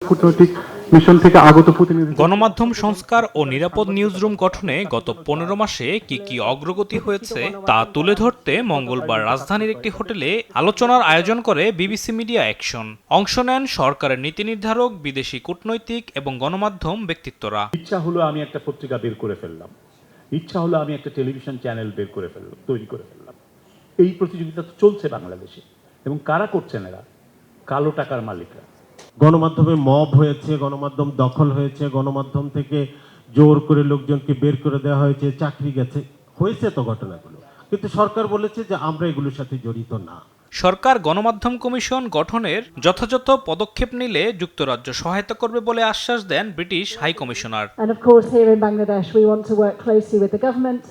কূটনৈতিক মিশন থেকে আগত প্রতিনিধি। গণমাধ্যম সংস্কার ও নিরাপদ নিউজরুম গঠনে গত 15 মাসে কি কি অগ্রগতি হয়েছে তা তুলে ধরতে মঙ্গলবার রাজধানীর একটি হোটেলে আলোচনার আয়োজন করে বিবিসি মিডিয়া অ্যাকশন। অংশ নেন সরকারের নীতি নির্ধারক, বিদেশি কূটনৈতিক এবং গণমাধ্যম ব্যক্তিত্বরা। ইচ্ছা হলো আমি একটা পত্রিকা বের করে ফেললাম, ইচ্ছা হলো আমি একটা টেলিভিশন চ্যানেল বের করে ফেললাম, তৈরি করে ফেললাম। এই প্রতিযোগিতা তো চলছে বাংলাদেশে, এবং কারা করছেন? এরা কালো টাকার মালিকরা। গণমাধ্যমে মব হয়েছে, গণমাধ্যম দখল হয়েছে, গণমাধ্যম থেকে জোর করে লোকজনকে বের করে দেওয়া হয়েছে, চাকরি গেছে, হয়েছে তো ঘটনাগুলো, কিন্তু সরকার বলেছে যে আমরা এগুলোর সাথে জড়িত না। সরকার গণমাধ্যম কমিশন গঠনের যথাযথ পদক্ষেপ নিলে যুক্তরাজ্য সহায়তা করবে বলে আশ্বাস দেন British high commissioner. And of course here in Bangladesh we want to work closely with the government,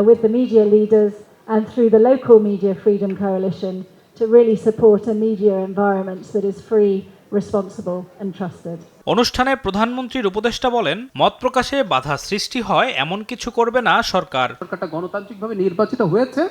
with the media leaders and through the local Media Freedom Coalition to really support a media environment that is free, responsible and trusted. অনুষ্ঠানে প্রধানমন্ত্রীর উপদেষ্টা বলেন, মত প্রকাশে বাধা সৃষ্টি হয় এমন কিছু করবে না সরকার। সরকারটা গণতান্ত্রিকভাবে নির্বাচিত হয়েছে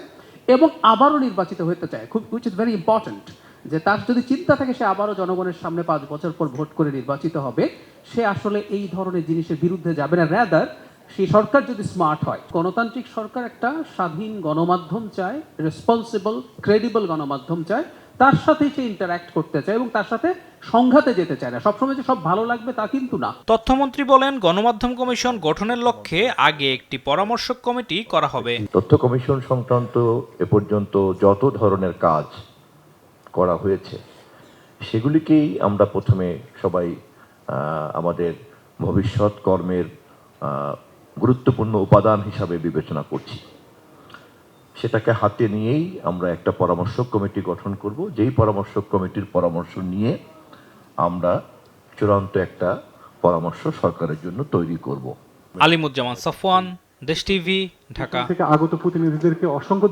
এবং আবারও নির্বাচিত হতে চায়, খুব হুইচ ইজ ভেরি ইম্পর্টেন্ট, যে তার যদি চিন্তা থাকে সে আবারও জনগণের সামনে 5 বছর পর ভোট করে নির্বাচিত হবে, সে আসলে এই ধরনের জিনিসের বিরুদ্ধে যাবে না। রাদার সেই সরকার যদি স্মার্ট হয়, গণতান্ত্রিক সরকার একটা স্বাধীন গণমাধ্যম চায়, রেসপন্সিবল ক্রেডিবল গণমাধ্যম চায়, তার সাথেই সে ইন্টারঅ্যাক্ট করতে চায় এবং তার সাথে সংঘাতে যেতে চায় না। সবসময় যে সব ভালো লাগবে তা কিন্তু না। তথ্যমন্ত্রী বলেন, গণমাধ্যম কমিশন গঠনের লক্ষ্যে আগে একটি পরামর্শক কমিটি করা হবে। তথ্য কমিশন সংক্রান্ত এ পর্যন্ত যত ধরনের কাজ করা হয়েছে সেগুলিকেই আমরা প্রথমে সবাই আমাদের ভবিষ্যৎ কর্মের গুরুত্বপূর্ণ উপাদান হিসাবে বিবেচনা করছি। সেটাকে হাতে নিয়েই আমরা একটা পরামর্শক কমিটি গঠন করব, যেই পরামর্শক কমিটির পরামর্শ নিয়ে আমরা চূড়ান্ত একটা পরামর্শ সরকারের জন্য তৈরি করব। আলিমুজ্জামান সাফওয়ান, দেশ টিভি, ঢাকা। থেকে আগত প্রতিনিধিদেরকে অসংখ্য